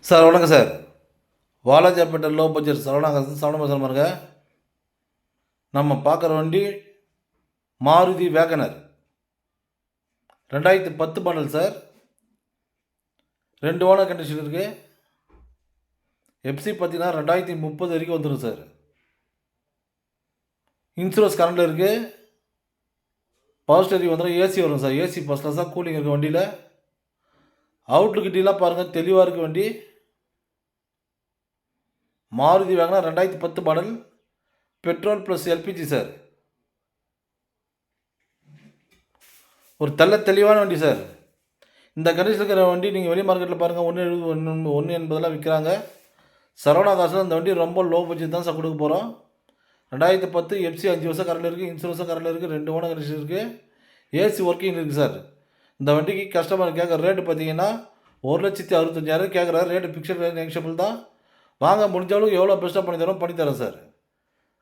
Sir வணக்கம் sir. Walajapet low budget Saravana பேசுகிற பாருங்க. நம்ம பார்க்குற வண்டி Maruti Wagon R 2010 model sir. 2 owner condition இருக்குது. எஃப்சி பார்த்தீங்கன்னா 2030 வரைக்கும் வந்துடும் சார். இன்சூரன்ஸ் கரண்டில் இருக்குது. பவர் ஸ்டேரிங் வந்துடும். ஏசி வரும் சார். ஏசி ஃபஸ்ட் கிளாஸாக கூலிங் இருக்குது வண்டியில். அவுட்லுக் கிட்டலாம் பாருங்கள், தெளிவாக இருக்குது வண்டி. Maruti Wagon R 2010 model, petrol plus LPG sir. ஒரு தெளிவான வண்டி சார். இந்த கண்டிஷன் இருக்கிற வண்டி நீங்கள் வெளி மார்க்கெட்டில் பாருங்கள், 170 180 விற்கிறாங்க. சரவணா காசில் இந்த வண்டி ரொம்ப லோ பட்ஜெட் தான் சார் கொடுக்க போகிறோம். 2010 எஃப்சி 5 வருஷம் கரண்டில் இருக்குது. இன்சூரன்ஸும் கரண்டில் இருக்குது. 2 ஓனர் கண்டிஷன் இருக்குது. ஏசி ஒர்க்கிங் இருக்குது சார். இந்த வண்டிக்கு கஸ்டமர் கேட்குற ரேட்டு பார்த்தீங்கன்னா 1,65,000 கேட்குறாரு. ரேட்டு ஃபிக்ஸட் ரேட், நெக்ஷபிள் தான். வாங்க, முடிஞ்சளவுக்கு எவ்வளோ பெஸ்ட்டாக பண்ணித்தரோம் சார்.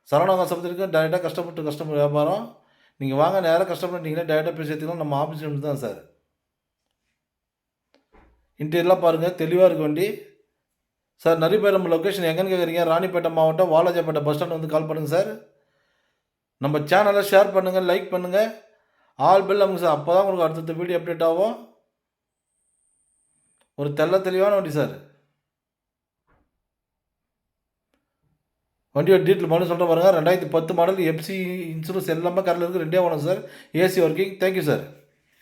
சரவணா காசத்துக்கு டைரெக்டாக கஸ்டமர் வியாபாரம். நீங்கள் வாங்க, நேராக கஸ்டமர் நீங்களே டைரெக்டாக பேசி எடுத்துக்கலாம். நம்ம ஆஃபீஸ் நம்பர் தான் சார். இன்டீரியர்லாம் பாருங்கள், தெளிவாக இருக்க வண்டி சார். நிறைய பேர் நம்ம லொக்கேஷன் எங்கேன்னு கேட்குறீங்க. ராணிப்பேட்டை மாவட்டம் வாலாஜாப்பேட்டை பஸ் ஸ்டாண்ட் வந்து கால் பண்ணுங்கள் சார். நம்ம சேனலை ஷேர் பண்ணுங்கள், லைக் பண்ணுங்கள், ஆல் பெல் அமுங்க சார். அப்போ தான் உங்களுக்கு அடுத்தடுத்த வீடியோ அப்டேட் ஆகும். ஒரு தெளிவான வண்டி சார். வண்டியோட டீட்டெயில் மட்டும் சொல்கிற பாருங்கள். 2010 மாடல், எஃப்சி, இன்சூரன்ஸ் எல்லாமே கரண்டில் இருக்குது. 2 owner sir. AC working. Thank you sir.